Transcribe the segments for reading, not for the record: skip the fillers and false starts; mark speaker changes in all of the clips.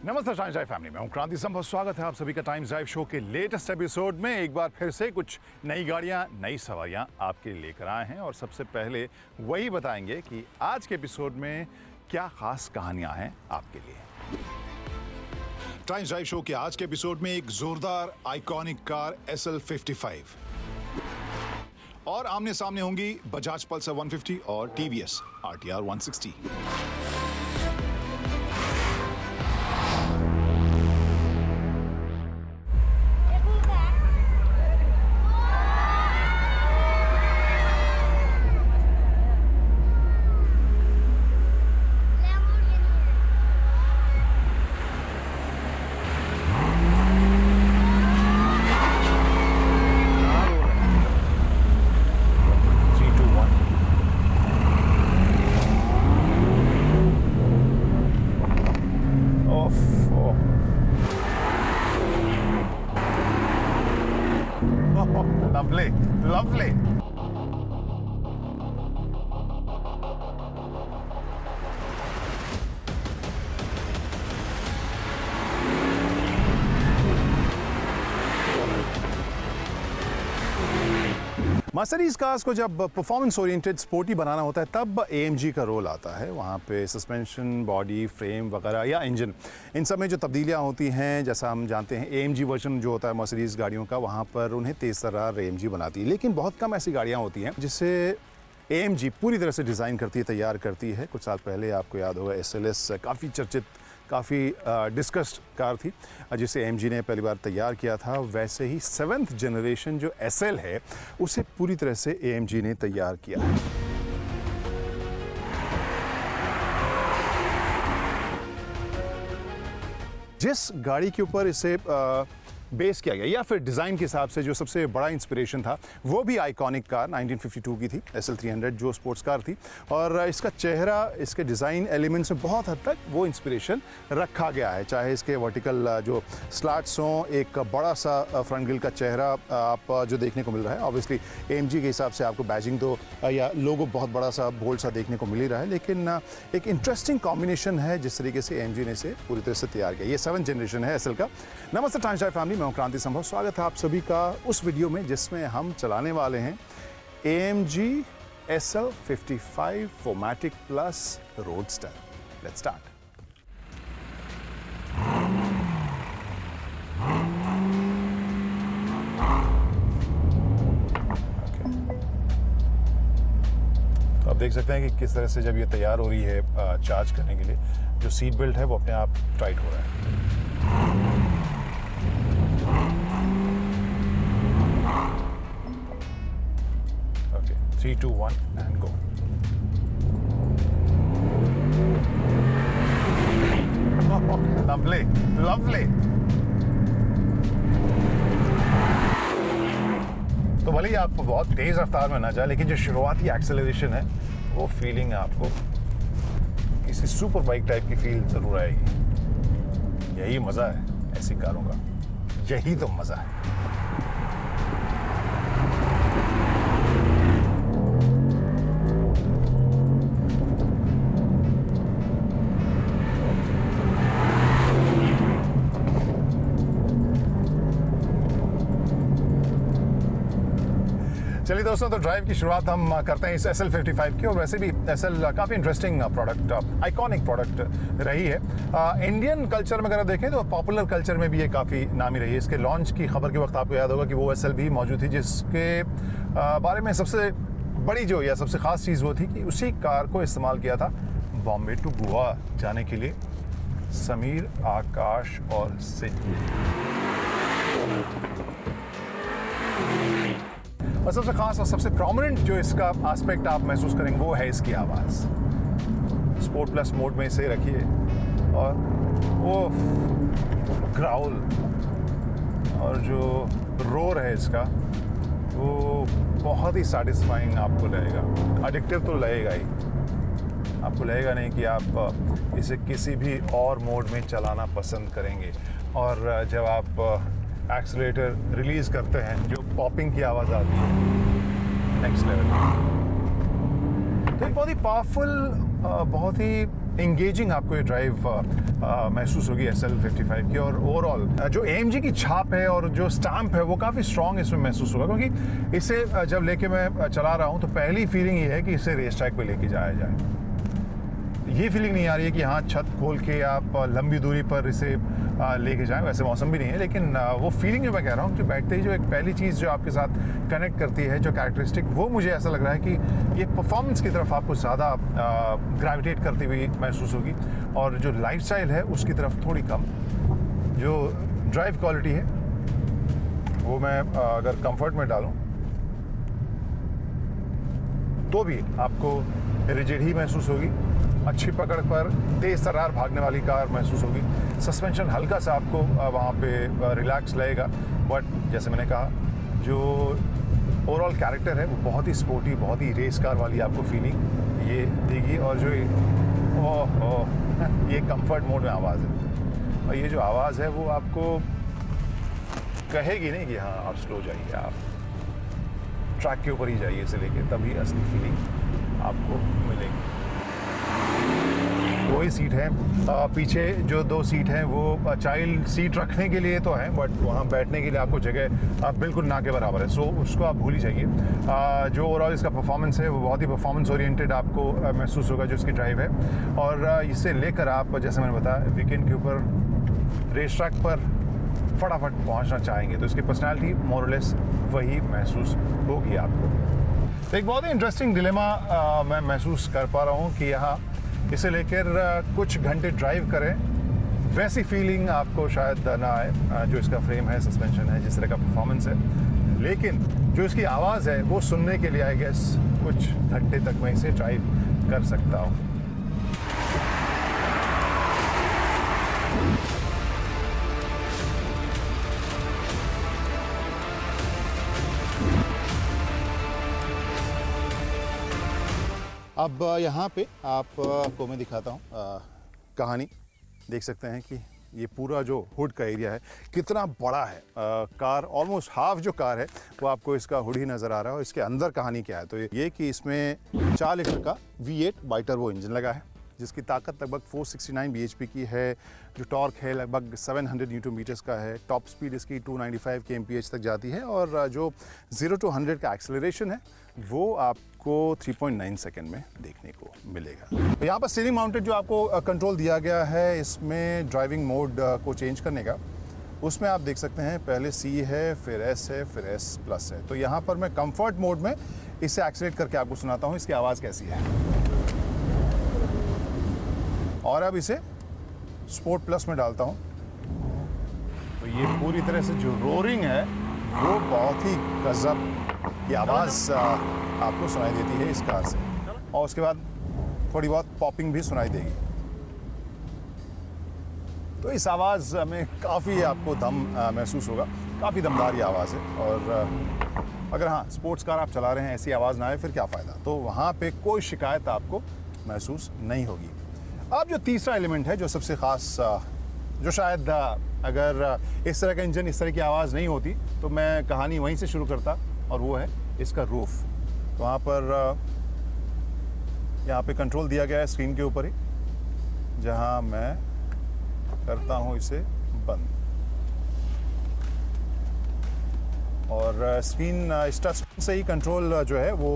Speaker 1: नमस्ते times drive family में हूं क्रांति संभव। स्वागत है आप सभी का टाइम्स ड्राइव शो के लेटेस्ट एपिसोड में। एक बार फिर से कुछ नई गाड़ियां नई सवारियां आपके लिए लेकर आए हैं और सबसे पहले वही बताएंगे कि आज के एपिसोड में क्या खास कहानियां हैं आपके लिए। टाइम्स ड्राइव शो के आज के एपिसोड में एक जोरदार आइकॉनिक कार SL55 और आमने सामने होंगी बजाज पल्सर 150 और TVS RTR 160। Lovely, lovely. Mercedes cars को जब परफॉर्मेंस ओरिएंटेड स्पोर्टी बनाना होता है तब AMG का रोल आता है। वहाँ पे सस्पेंशन, बॉडी, फ्रेम वगैरह या इंजन, इन सब में जो तब्दीलियाँ होती हैं, जैसा हम जानते हैं AMG वर्जन जो होता है मर्सिडीज गाड़ियों का, वहाँ पर उन्हें तेज़ तर्रार AMG बनाती है। लेकिन बहुत कम ऐसी गाड़ियाँ होती हैं जिसे AMG पूरी तरह से डिज़ाइन करती है, तैयार करती है। कुछ साल पहले आपको याद होगा SLS काफ़ी चर्चित, काफ़ी डिस्कस्ड कार थी जिसे AMG ने पहली बार तैयार किया था। वैसे ही 7th जनरेशन जो SL है उसे पूरी तरह से AMG ने तैयार किया है। जिस गाड़ी के ऊपर इसे बेस किया गया या फिर डिज़ाइन के हिसाब से जो सबसे बड़ा इंस्पिरेशन था वो भी आइकॉनिक कार 1952 की थी, SL300 जो स्पोर्ट्स कार थी। और इसका चेहरा, इसके डिज़ाइन एलिमेंट्स में बहुत हद तक वो इंस्पिरेशन रखा गया है। चाहे इसके वर्टिकल जो स्लैट्स हों, एक बड़ा सा फ्रंट ग्रिल का चेहरा आप जो देखने को मिल रहा है। ऑब्वियसली AMG के हिसाब से आपको बैजिंग तो या लोगो बहुत बड़ा सा, बोल्ड सा देखने को मिल ही रहा है, लेकिन एक इंटरेस्टिंग कॉम्बिनेशन है जिस तरीके से AMG ने इसे पूरी तरह से तैयार किया। ये 7th जनरेशन है SL का। नमस्ते टाइम्स ड्राइव फैमिली, मैं क्रांति संभव। स्वागत है आप सभी का उस वीडियो में जिसमें हम चलाने वाले हैं AMG SL55 4MATIC Plus Roadster। Let's start. तो आप देख सकते हैं कि किस तरह से जब ये तैयार हो रही है चार्ज करने के लिए, जो सीट बेल्ट है वो अपने आप टाइट हो रहा है। Okay, 3, 2, 1 and go. Lovely, lovely. तो भले ही आप बहुत तेज रफ्तार में ना जाए, लेकिन जो शुरुआती एक्सेलरेशन है वो फीलिंग आपको किसी सुपर बाइक टाइप की फील जरूर आएगी। यही मजा है ऐसी कारों का, यही तो मजा है। चलिए दोस्तों, तो ड्राइव की शुरुआत हम करते हैं इस SL55 की। और वैसे भी SL काफ़ी इंटरेस्टिंग प्रोडक्ट, आइकॉनिक प्रोडक्ट रही है। इंडियन कल्चर में अगर देखें तो पॉपुलर कल्चर में भी ये काफ़ी नामी रही है। इसके लॉन्च की खबर के वक्त आपको याद होगा कि वो SL भी मौजूद थी, जिसके बारे में सबसे बड़ी जो या सबसे ख़ास चीज़ वो थी कि उसी कार को इस्तेमाल किया था बॉम्बे टू गोवा जाने के लिए समीर, आकाश और सिंह। और सबसे खास और सबसे प्रोमिनेंट जो इसका एस्पेक्ट आप महसूस करेंगे वो है इसकी आवाज़। स्पोर्ट प्लस मोड में इसे रखिए और वो ग्राउल और जो रोर है इसका वो बहुत ही सैटिस्फाइंग आपको लगेगा। एडिक्टिव तो लगेगा ही, आपको लगेगा नहीं कि आप इसे किसी भी और मोड में चलाना पसंद करेंगे। और जब आप एक्सीलरेटर रिलीज करते हैं, जो पॉपिंग की आवाज़ आती है, नेक्स्ट लेवल। तो एक बहुत ही पावरफुल, बहुत ही इंगेजिंग आपको ये ड्राइव महसूस होगी SL55 की। और ओवरऑल जो AMG की छाप है और जो स्टैम्प है वो काफ़ी स्ट्रॉन्ग इसमें महसूस होगा, क्योंकि इसे जब लेके मैं चला रहा हूँ तो पहली फीलिंग ये है कि इसे रेस ट्रैक पे लेके जाया जाए। ये फीलिंग नहीं आ रही है कि हाँ छत खोल के आप लंबी दूरी पर इसे लेके जाएं, वैसे मौसम भी नहीं है, लेकिन वो फीलिंग जो मैं कह रहा हूँ कि बैठते ही जो एक पहली चीज़ जो आपके साथ कनेक्ट करती है, जो कैरेक्टरिस्टिक, वो मुझे ऐसा लग रहा है कि ये परफॉर्मेंस की तरफ आपको ज़्यादा ग्रेविटेट करती हुई महसूस होगी और जो लाइफस्टाइल है उसकी तरफ थोड़ी कम। जो ड्राइव क्वालिटी है वो मैं अगर कंफर्ट में डालूँ तो भी आपको रिजिड ही महसूस होगी। अच्छी पकड़ पर तेज़ तर्रार भागने वाली कार महसूस होगी। सस्पेंशन हल्का सा आपको वहाँ पे रिलैक्स लगेगा, बट जैसे मैंने कहा जो ओवरऑल कैरेक्टर है वो बहुत ही स्पोर्टी, बहुत ही रेस कार वाली आपको फीलिंग ये देगी। और जो ये कंफर्ट मोड में आवाज़ है, और ये जो आवाज़ है वो आपको कहेगी नहीं कि हाँ आप स्लो जाइए, आप ट्रैक के ऊपर ही जाइए इसे लेके, तभी असली फीलिंग आपको मिलेगी। दो ही सीट है, पीछे जो दो सीट हैं वो चाइल्ड सीट रखने के लिए तो हैं, बट वहाँ बैठने के लिए आपको जगह बिल्कुल ना के बराबर है, सो उसको आप भूल ही जाइए। जो ओवरऑल इसका परफॉर्मेंस है वो बहुत ही परफॉर्मेंस ओरिएंटेड आपको महसूस होगा जो इसकी ड्राइव है। और इसे लेकर आप, जैसे मैंने बताया, वीकेंड के ऊपर रेस ट्रैक पर फटाफट पहुँचना चाहेंगे तो इसकी पर्सनैलिटी मोरलेस वही महसूस होगी आपको। एक बहुत ही इंटरेस्टिंग डिलेमा मैं महसूस कर पा रहा हूँ कि यहाँ इसे लेकर कुछ घंटे ड्राइव करें, वैसी फीलिंग आपको शायद ना आए जो इसका फ्रेम है, सस्पेंशन है, जिस तरह का परफॉर्मेंस है, लेकिन जो इसकी आवाज़ है वो सुनने के लिए आई गेस कुछ घंटे तक मैं इसे ड्राइव कर सकता हूँ। अब यहाँ पे आपको मैं दिखाता हूँ कहानी। देख सकते हैं कि ये पूरा जो हुड का एरिया है कितना बड़ा है। कार ऑलमोस्ट हाफ जो कार है वो आपको इसका हुड ही नज़र आ रहा है। और इसके अंदर कहानी क्या है तो ये कि इसमें 4 लीटर का V8 बाइटर्बो इंजन लगा है, जिसकी ताकत लगभग 469 bhp की है। जो टॉर्क है लगभग 700 न्यूटन मीटर्स का है। टॉप स्पीड इसकी 295 kmph तक जाती है। और जो 0 to 100 का एक्सेलरेशन है वो आपको 3.9 सेकेंड में देखने को मिलेगा। तो यहाँ पर स्टीयरिंग माउंटेड जो आपको कंट्रोल दिया गया है, इसमें ड्राइविंग मोड को चेंज करने का, उसमें आप देख सकते हैं पहले C है, फिर S है, फिर S+ है। तो यहाँ पर मैं कंफर्ट मोड में इसे एक्सीलेट करके आपको सुनाता हूँ इसकी आवाज़ कैसी है। और अब इसे स्पोर्ट प्लस में डालता हूँ तो ये पूरी तरह से जो रोरिंग है वो बहुत ही गजब की आवाज़ आपको सुनाई देती है इस कार से। और उसके बाद थोड़ी बहुत पॉपिंग भी सुनाई देगी। तो इस आवाज़ में काफ़ी आपको दम महसूस होगा, काफ़ी दमदार ये आवाज़ है। और अगर हाँ स्पोर्ट्स कार आप चला रहे हैं, ऐसी आवाज़ ना आए फिर क्या फ़ायदा, तो वहाँ पे कोई शिकायत आपको महसूस नहीं होगी। अब जो तीसरा एलिमेंट है जो सबसे ख़ास, जो शायद अगर इस तरह का इंजन, इस तरह की आवाज़ नहीं होती तो मैं कहानी वहीं से शुरू करता, और वो है इसका रूफ। तो वहाँ पर यहाँ पे कंट्रोल दिया गया है स्क्रीन के ऊपर ही, जहाँ मैं करता हूँ इसे बंद। और स्क्रीन इस टच से ही कंट्रोल जो है वो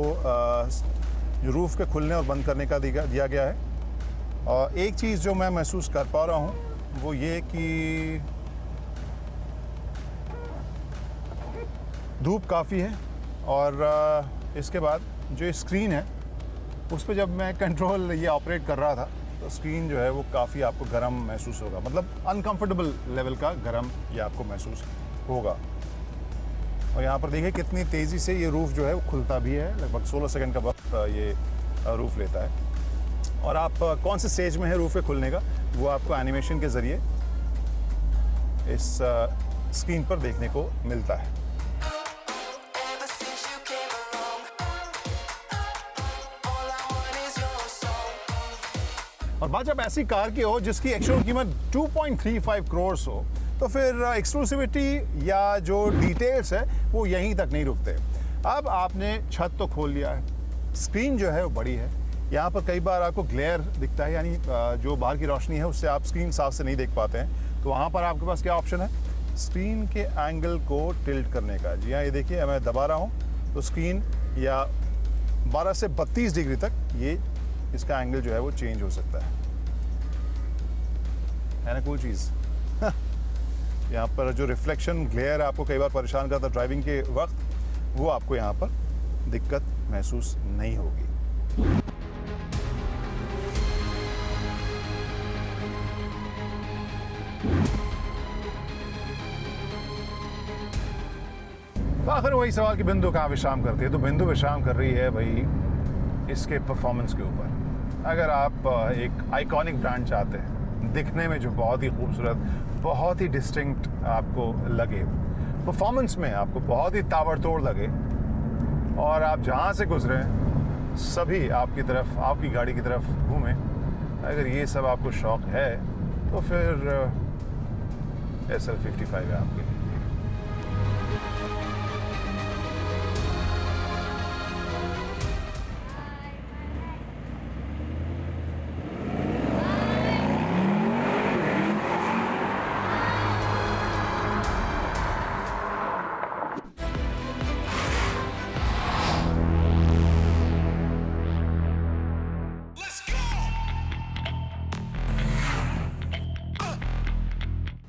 Speaker 1: जो रूफ के खुलने और बंद करने का दिया गया है। और एक चीज़ जो मैं महसूस कर पा रहा हूँ वो ये कि धूप काफ़ी है। और इसके बाद जो स्क्रीन है उस पर जब मैं कंट्रोल ये ऑपरेट कर रहा था तो स्क्रीन जो है वो काफ़ी आपको गर्म महसूस होगा, मतलब अनकंफर्टेबल लेवल का गर्म ये आपको महसूस होगा। और यहाँ पर देखिए कितनी तेज़ी से ये रूफ़ जो है वो खुलता भी है, लगभग 16 सेकंड का वक्त ये रूफ़ लेता है। और आप कौन से स्टेज में है रूफ़ के खुलने का वो आपको एनिमेशन के ज़रिए इस स्क्रीन पर देखने को मिलता है। और बात जब ऐसी कार की हो जिसकी एक्चुअल कीमत 2.35 करोड़ हो, तो फिर एक्सक्लूसिविटी या जो डिटेल्स है वो यहीं तक नहीं रुकते। अब आपने छत तो खोल लिया है, स्क्रीन जो है वो बड़ी है, यहाँ पर कई बार आपको ग्लेयर दिखता है, यानी जो बाहर की रोशनी है उससे आप स्क्रीन साफ से नहीं देख पाते हैं। तो वहाँ पर आपके पास क्या ऑप्शन है, स्क्रीन के एंगल को टिल्ट करने का। जी हाँ, ये देखिए मैं दबा रहा हूँ तो स्क्रीन या 12 से 32 डिग्री तक ये इसका एंगल जो है वो चेंज हो सकता है ना कोई चीज़। यहाँ पर जो रिफ्लेक्शन ग्लेयर आपको कई बार परेशान करता ड्राइविंग के वक्त, वो आपको यहाँ पर दिक्कत महसूस नहीं होगी। तो आखिर वही सवाल कि बिंदु कहाँ विश्राम करती है, तो बिंदु विश्राम कर रही है भाई इसके परफॉर्मेंस के ऊपर। अगर आप एक आइकॉनिक ब्रांड चाहते हैं, दिखने में जो बहुत ही खूबसूरत, बहुत ही डिस्टिंक्ट आपको लगे, परफॉर्मेंस में आपको बहुत ही ताबड़तोड़ लगे, और आप जहाँ से गुजरें सभी आपकी तरफ, आपकी गाड़ी की तरफ घूमें, अगर ये सब आपको शौक़ है तो फिर SL55 है आपके लिए।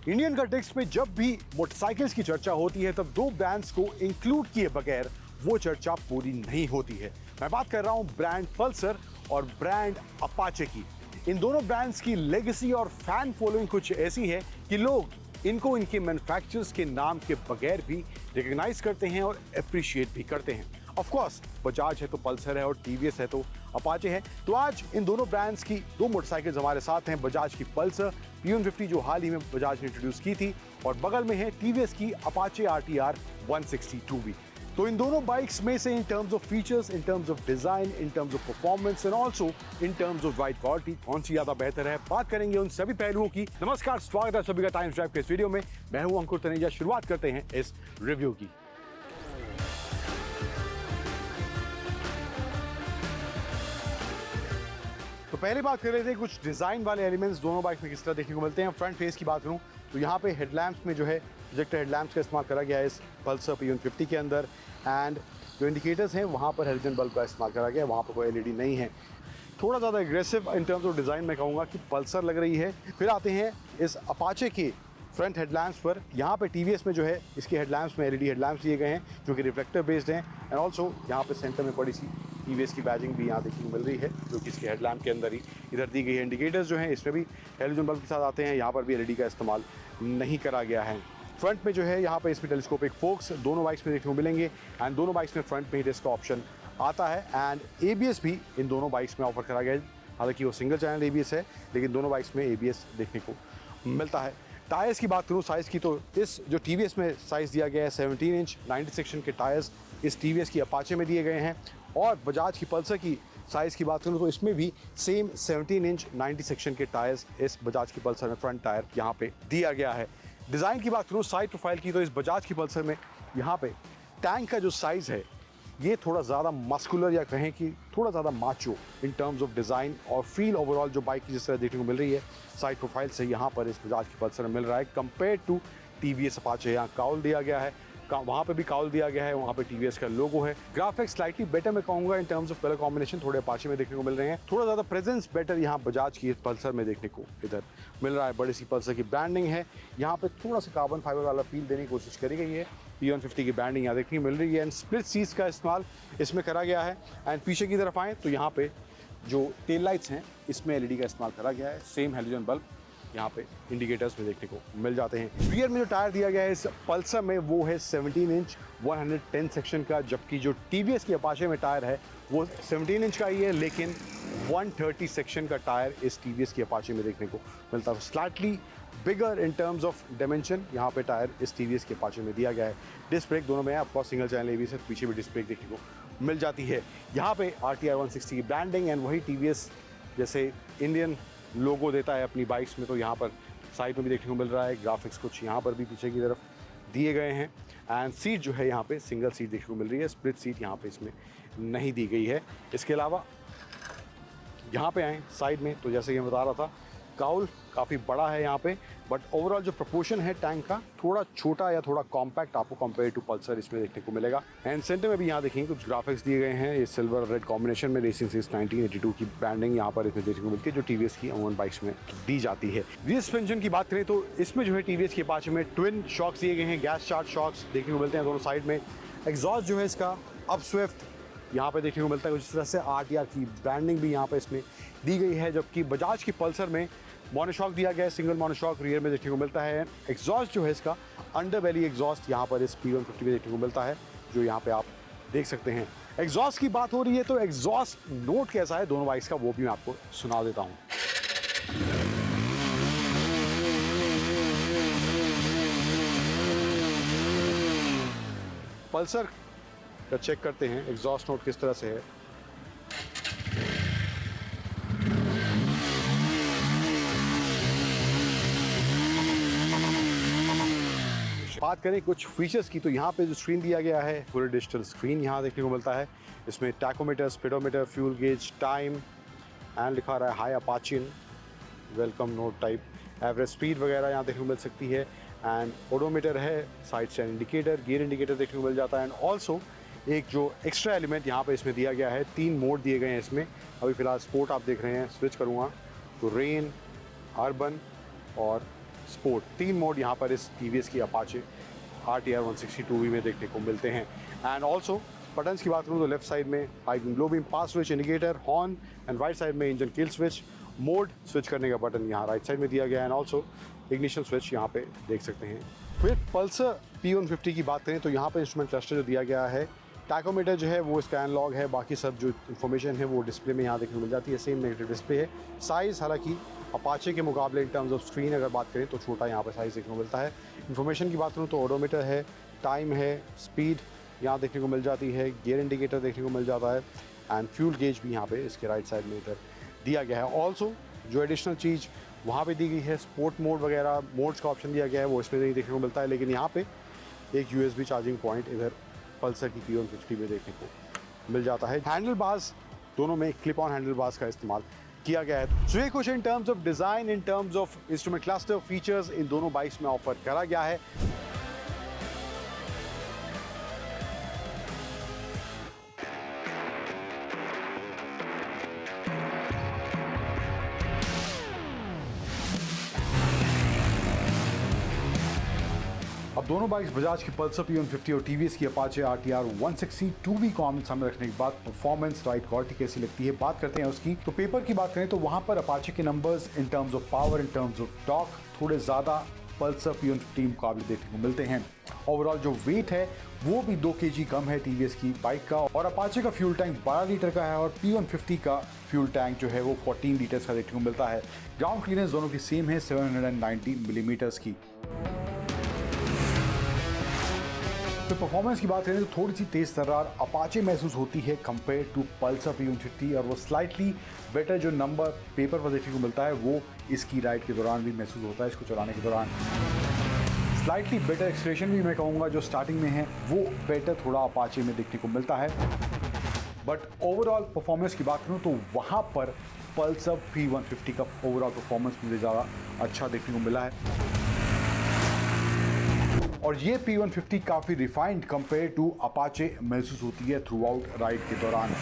Speaker 2: इंडियन कंटेक्स्ट में जब भी मोटरसाइकिल्स की चर्चा होती है तब दो ब्रांड्स को इंक्लूड किए बगैर वो चर्चा पूरी नहीं होती है। मैं बात कर रहा हूं ब्रांड पल्सर और ब्रांड अपाचे की। इन दोनों ब्रांड्स की लेगेसी और फैन फॉलोइंग कुछ ऐसी है कि लोग इनको इनके मैन्युफैक्चरर्स के नाम के बगैर भी रिकॉग्नाइज करते हैं और अप्रिशिएट भी करते हैं। ऑफ कोर्स बजाज है तो पल्सर है और टीवीएस है तो अपाचे है। तो आज इन दोनों ब्रांड्स की दो मोटरसाइकिल्स हमारे साथ हैं। बजाज की पल्सर P150 जो हाल ही में बजाज ने इंट्रोड्यूस की थी, और बगल में है टीवीएस की अपाचे RTR 160 तो इन दोनों बाइक्स में से in terms of features, in terms of design, in terms of performance and also in terms of ride quality कौन सी ज्यादा बेहतर है, बात करेंगे उन सभी पहलुओं की। नमस्कार, स्वागत है सभी का टाइम्स ड्राइव के इस वीडियो में। मैं हूं अंकुर तनेजा। शुरुआत करते हैं इस रिव्यू की। तो पहले बात कर रहे थे कुछ डिजाइन वाले एलिमेंट्स दोनों बाइक में किस तरह देखने को मिलते हैं। फ्रंट फेस की बात करूं तो यहाँ पे हेडलैम्प्स में जो है प्रोजेक्टर हेडलैम्प्स का इस्तेमाल करा गया है इस पल्सर P150 के अंदर, एंड जो इंडिकेटर्स हैं वहाँ पर हेलोजन बल्ब का इस्तेमाल करा गया है, वहाँ पर कोई LED नहीं है। थोड़ा ज़्यादा aggressive in terms of design मैं कहूँगा कि पल्सर लग रही है। फिर आते हैं इस अपाचे के फ्रंट हेडलैम्प्स पर। यहाँ पे टीवीएस में जो है इसके हेडलैम्प्स में LED हेडलैम्प्स दिए गए हैं जो कि रिफ्लेक्टर बेस्ड हैं, एंड ऑल्सो यहाँ पे सेंटर में बड़ी सी टीवीएस की बैजिंग भी यहाँ देखने को मिल रही है जो कि इसके हेडलैम्प के अंदर ही इधर दी गई है। इंडिकेटर्स जो हैं इसमें भी हेलोजन बल्ब के साथ आते हैं, यहाँ पर भी LED का इस्तेमाल नहीं करा गया है। फ्रंट में जो है यहाँ पर इसमें टेलीस्कोपिक फोक्स दोनों बाइक्स में देखने को मिलेंगे, एंड दोनों बाइक्स में फ्रंट में हिट का ऑप्शन आता है, एंड ABS भी इन दोनों बाइक्स में ऑफर करा गया है। हालांकि वो सिंगल चैनल ABS है, लेकिन दोनों बाइक्स में ABS देखने को मिलता है। टायर्स की बात करूँ साइज़ की, तो इस जो TVS में साइज़ दिया गया है 17 इंच 90 सेक्शन के टायर्स इस TVS की अपाचे में दिए गए हैं, और बजाज की पल्सर की साइज़ की बात करूँ तो इसमें भी सेम 17 इंच 90 सेक्शन के टायर्स इस बजाज की पल्सर में फ्रंट टायर यहाँ पे दिया गया है। डिज़ाइन की बात करूँ साइड प्रोफाइल की, तो इस बजाज की पल्सर में यहाँ पे टैंक का जो साइज़ है ये थोड़ा ज़्यादा मस्कुलर या कहें कि थोड़ा ज़्यादा macho in terms of design और फील ओवरऑल जो बाइक की जिस तरह देखने को मिल रही है साइड प्रोफाइल से यहाँ पर इस बजाज की पल्सर में मिल रहा है कंपेयर टू TVS अपाचे। यहाँ काउल दिया गया है, वहाँ पे भी काउल दिया गया है, वहाँ पे TVS का लोगो है। ग्राफिक्स स्लाइटली बेटर मैं कहूँगा in terms of colour combination, थोड़े अपाचे में देखने को मिल रहे हैं। थोड़ा ज़्यादा प्रेजेंस बेटर यहाँ बजाज की पल्सर में देखने को इधर मिल रहा है। बड़ी सी पल्सर की ब्रांडिंग है, यहाँ पे थोड़ा सा कार्बन फाइबर वाला फील देने की कोशिश करी गई है। P150 की ब्रांडिंग यहाँ देखने को मिल रही है, एंड स्प्लिट सीट्स का इस्तेमाल इसमें करा गया है। एंड पीछे की तरफ आएँ तो यहाँ पे जो टेल लाइट्स हैं इसमें LED का इस्तेमाल करा गया है। सेम हेलोजन बल्ब यहाँ पे इंडिकेटर्स में देखने को मिल जाते हैं। रियर में जो टायर दिया गया है इस पल्सर में वो है 17 इंच 110 सेक्शन का, जबकि जो TVS की अपाचे में टायर है वो 17 इंच का ही है, लेकिन 130 सेक्शन का टायर इस TVS की अपाचे में देखने को मिलता है। Slightly bigger in terms of dimension यहाँ पे टायर इस TVS के अपाचे में दिया गया है। डिस्क ब्रेक दोनों में है, आपको सिंगल चैनल ABS है, पीछे भी डिस्क ब्रेक देखने को मिल जाती है। यहाँ पे RTR 160 की ब्रांडिंग एंड वही TVS जैसे इंडियन लोगो देता है अपनी बाइक्स में, तो यहाँ पर साइड में भी देखने को मिल रहा है। ग्राफिक्स कुछ यहाँ पर भी पीछे की तरफ दिए गए हैं, एंड सीट जो है यहाँ पे सिंगल सीट देखने को मिल रही है, स्प्लिट सीट यहाँ पे इसमें नहीं दी गई है। इसके अलावा यहाँ पे आएँ साइड में, तो जैसे कि मैं बता रहा था, काउल काफ़ी बड़ा है यहाँ पे, बट ओवरऑल जो प्रोपोर्शन है टैंक का थोड़ा छोटा या थोड़ा कॉम्पैक्ट आपको कंपेयर टू पल्सर इसमें देखने को मिलेगा। एंड सेंटर में भी यहाँ देखेंगे कुछ ग्राफिक्स दिए गए हैं, ये सिल्वर रेड कॉम्बिनेशन में रेसिंग सीरीज 1982 की ब्रांडिंग यहाँ पर इसमें देखने को मिलती है, जो टीवीएस की अमूमन बाइक्स में दी जाती है। रियर सस्पेंशन की बात करें तो इसमें जो है टीवीएस के अपाचे में ट्विन शॉक्स दिए गए हैं, गैस चार्ज शॉक्स देखने को मिलते हैं दोनों साइड में। एग्जॉस्ट जो है इसका अप स्विफ्ट यहाँ पे देखने को मिलता है, कुछ इस तरह से आरटीआर की ब्रांडिंग भी यहाँ पे इसमें दी गई है, जबकि बजाज की पल्सर में मोनोशॉक दिया गया है, सिंगल मोनोशॉक रियर में देखने को मिलता है। एग्जॉस्ट जो है इसका अंडर वैली एग्जॉस्ट यहाँ पर इस P150 में देखने को मिलता है, जो यहाँ पे आप देख सकते हैं। एग्जॉस्ट की बात हो रही है तो एग्जॉस्ट नोट कैसा है दोनों बाइक्स का वो भी मैं आपको सुना देता हूँ। पल्सर का चेक करते हैं एग्जॉस्ट नोट किस तरह से है। बात करें कुछ फीचर्स की तो यहाँ पे जो स्क्रीन दिया गया है फुल डिजिटल स्क्रीन यहाँ देखने को मिलता है। इसमें tachometer, speedometer, fuel gauge, time and लिखा रहा है हाई अपाचिन, welcome note type, average speed वगैरह यहाँ देखने को मिल सकती है। एंड ओडोमीटर है, side stand indicator, gear indicator देखने को मिल जाता है। एंड ऑल्सो एक जो एक्स्ट्रा एलिमेंट यहाँ पे इसमें दिया गया है, 3 मोड दिए गए हैं इसमें। अभी फिलहाल स्पोर्ट आप देख रहे हैं, स्विच करूँगा तो रेन, अर्बन और स्पोर्ट, 3 मोड यहाँ पर इस टीवीएस की अपाचे RTR 160 में देखने को मिलते हैं। एंड ऑल्सो बटन्स की बात करूँ तो लेफ्ट साइड में high beam, low beam, pass switch, indicator, horn and right side में engine kill switch, mode switch करने का बटन यहाँ राइट साइड में दिया गया है। एंड ऑल्सो इग्निशन स्विच यहाँ पे देख सकते हैं। फिर पल्सर P150 की बात करें तो यहाँ पे इंस्ट्रूमेंट क्लस्टर जो दिया गया है, टैकोमीटर जो है वो इसका एनालॉग है, बाकी सब जो इन्फॉर्मेशन है वो डिस्प्ले में यहाँ देखने को मिल जाती है। सेम नेगेटिव डिस्प्ले है। साइज़ हालांकि अपाचे के मुकाबले इन टर्म्स ऑफ स्क्रीन अगर बात करें तो छोटा यहाँ पर साइज़ देखने को मिलता है। इन्फॉर्मेशन की बात करूँ तो ओडोमीटर है, टाइम है, स्पीड यहाँ देखने को मिल जाती है, गियर इंडिकेटर देखने को मिल जाता है एंड फ्यूल गेज भी यहाँ पे इसके राइट साइड में इधर दिया गया है। ऑल्सो जो एडिशनल चीज़ वहाँ पे दी गई है, स्पोर्ट मोड वगैरह मोड्स का ऑप्शन दिया गया है, वो इसमें नहीं देखने को मिलता है। लेकिन यहाँ पे एक USB चार्जिंग पॉइंट इधर पल्सर की P150 में देखने को मिल जाता है। हैंडल बार्स दोनों में क्लिप ऑन हैंडल बार्स का इस्तेमाल किया गया है। सो ये कुछ in terms of design, in terms of instrument cluster features in दोनों बाइक्स में ऑफर करा गया है। अब दोनों बाइक्स बजाज की पल्सर P150 और टीवीएस की अपाचे RTR 160 2V को आमने सामने रखने के बाद परफॉर्मेंस, राइड क्वालिटी कैसी लगती है बात करते हैं उसकी। तो पेपर की बात करें तो वहां पर अपाचे के numbers in terms of power, in terms of torque थोड़े ज़्यादा पल्सर P150 मुकाबले देखने को मिलते हैं। ओवरऑल जो वेट है वो भी 2 kg कम है टीवीएस की बाइक का, और अपाचे का फ्यूल टैंक 12 लीटर का है और P150 का फ्यूल टैंक जो है वो 14 लीटर्स का देखने को मिलता है। ग्राउंड क्लियरेंस दोनों की सेम है 790 मिलीमीटर्स की। तो परफॉर्मेंस की बात करें तो थोड़ी सी तेज तर्रार अपाचे महसूस होती है कंपेयर टू पल्सर P150, और वो स्लाइटली बेटर जो नंबर पेपर पर देखने को मिलता है वो इसकी राइड के दौरान भी महसूस होता है, इसको चलाने के दौरान। स्लाइटली बेटर एक्सलेरेशन भी मैं कहूँगा जो स्टार्टिंग में है वो बेटर थोड़ा अपाचे में देखने को मिलता है। बट ओवरऑल परफॉर्मेंस की बात करूँ तो वहाँ पर पल्सर P150 का ओवरऑल परफॉर्मेंस मुझे ज़्यादा अच्छा देखने को मिला है, और ये P150 काफ़ी रिफाइंड कंपेयर टू अपाचे महसूस होती है थ्रू आउट राइड के दौरान।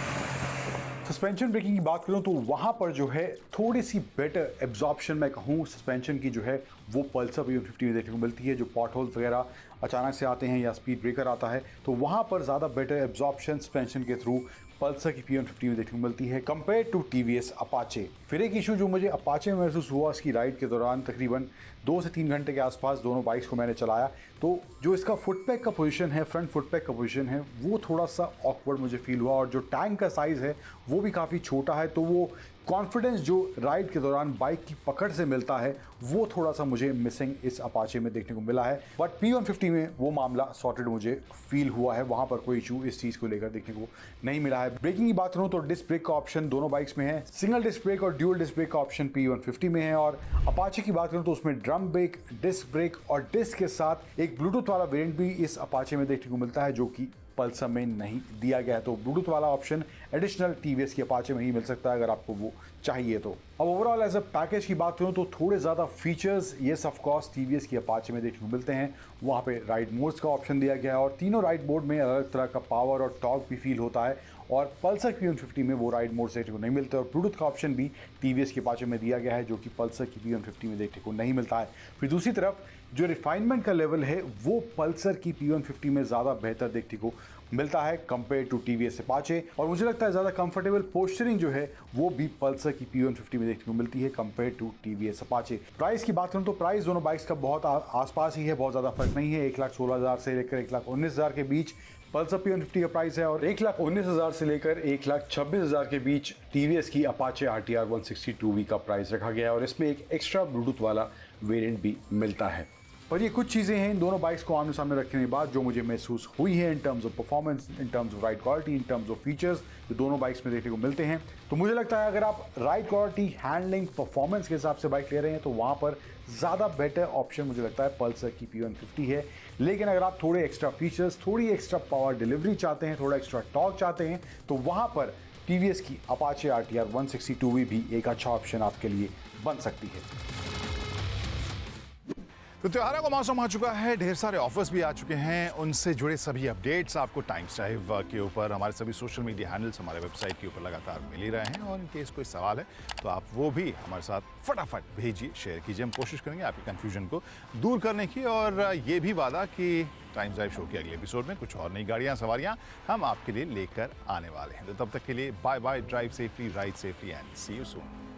Speaker 2: सस्पेंशन ब्रेकिंग की बात करूं तो वहाँ पर जो है थोड़ी सी बेटर एब्जॉर्प्शन मैं कहूँ सस्पेंशन की जो है वो पल्सर P150 में देखने को मिलती है। जो पॉट होल्स वगैरह अचानक से आते हैं या स्पीड ब्रेकर आता है तो वहाँ पर ज़्यादा बेटर एब्जॉर्प्शन सस्पेंशन के थ्रू पल्सर की P150 में देखने को मिलती है कंपेयर टू टीवीएस अपाचे। फिर एक इशू जो मुझे अपाचे में महसूस हुआ इसकी राइड के दौरान, तकरीबन 2 से 3 घंटे के आसपास दोनों बाइक्स को मैंने चलाया, तो जो इसका फुट पैक का पोजीशन है, फ्रंट फुट पैक का पोजीशन है वो थोड़ा सा ऑकवर्ड मुझे फील हुआ, और जो टैंक का साइज़ है वो भी काफ़ी छोटा है, तो वो कॉन्फिडेंस जो राइड के दौरान बाइक की पकड़ से मिलता है वो थोड़ा सा मुझे मिसिंग इस अपाचे में देखने को मिला है। बट P150 में वो मामला सॉर्टेड मुझे फील हुआ है, वहाँ पर कोई इशू इस चीज़ को लेकर देखने को नहीं मिला है। ब्रेकिंग की बात करूँ तो डिस्क ब्रेक का ऑप्शन दोनों बाइक्स में है, सिंगल डिस्क ब्रेक और ड्यूल डिस्क ब्रेक का ऑप्शन P150 में है, और अपाचे की बात करूँ तो उसमें ड्रम ब्रेक, डिस्क ब्रेक और डिस्क के साथ एक ब्लूटूथ वाला वेरिएंट भी इस अपाचे में देखने को मिलता है जो कि
Speaker 3: पल्सर में नहीं दिया गया है। तो ब्लूटूथ वाला ऑप्शन एडिशनल टीवीएस की अपाचे में ही मिल सकता है अगर आपको वो चाहिए तो। अब ओवरऑल एज अ पैकेज की बात करूं तो थोड़े ज़्यादा features yes of course TVS की अपाचे में देखने को मिलते हैं। वहाँ पे राइड मोड्स का ऑप्शन दिया गया है और तीनों राइड मोड में अलग तरह का पावर और टॉर्क भी फील होता है और पल्सर P150 में वो राइड मोड देखने को नहीं मिलते और ब्लूटूथ का ऑप्शन भी टीवीएस के अपाचे में दिया गया है जो कि पल्सर की P150 में देखने को नहीं मिलता है। फिर दूसरी तरफ जो रिफाइनमेंट का लेवल है वो पल्सर की P150 में ज़्यादा बेहतर देखने को मिलता है कंपेयर टू टीवीएस अपाचे और मुझे लगता है ज़्यादा कंफर्टेबल पोस्चरिंग जो है वो भी पल्सर की P150 में देखने को मिलती है compare to TVS Apache. Price की बात करूं तो प्राइस दोनों बाइक्स का बहुत आसपास ही है, बहुत ज़्यादा फर्क नहीं है। 1,16,000 से लेकर 1,19,000 के बीच पल्सर P150 का प्राइस है और 1,19,000 से लेकर 1,26,000 के बीच टीवीएस की अपाचे RTR 160 का प्राइस रखा गया है और इसमें एक एक्स्ट्रा ब्लूटूथ वाला वेरिएंट भी मिलता है। पर ये कुछ चीज़ें हैं इन दोनों बाइक्स को आमने सामने रखने के बाद जो मुझे महसूस हुई है in terms of performance, in terms of ride quality, in terms of features जो दोनों बाइक्स में देखने को मिलते हैं। तो मुझे लगता है अगर आप राइड क्वालिटी, हैंडलिंग, परफॉर्मेंस के हिसाब से बाइक ले रहे हैं तो वहाँ पर ज़्यादा बेटर ऑप्शन मुझे लगता है पल्सर की P150 है। लेकिन अगर आप थोड़े एक्स्ट्रा फीचर्स, थोड़ी एक्स्ट्रा पावर डिलीवरी चाहते हैं, थोड़ा एक्स्ट्रा टॉर्क चाहते हैं तो वहाँ पर टीवीएस की अपाचे RTR 160 भी एक अच्छा ऑप्शन आपके लिए बन सकती है।
Speaker 1: तो त्योहारों का मौसम आ चुका है, ढेर सारे ऑफर्स भी आ चुके हैं। उनसे जुड़े सभी अपडेट्स आपको टाइम्स ड्राइव के ऊपर, हमारे सभी सोशल मीडिया हैंडल्स, हमारे वेबसाइट के ऊपर लगातार मिल ही रहे हैं और इन केस कोई सवाल है तो आप वो भी हमारे साथ फटाफट भेजिए, शेयर कीजिए। हम कोशिश करेंगे आपकी कन्फ्यूजन को दूर करने की और ये भी वादा कि टाइम्स ड्राइव शो के अगले एपिसोड में कुछ और नई गाड़ियाँ, सवारियाँ हम आपके लिए लेकर आने वाले हैं। तो तब तक के लिए bye bye, drive safely, ride safely and see you soon.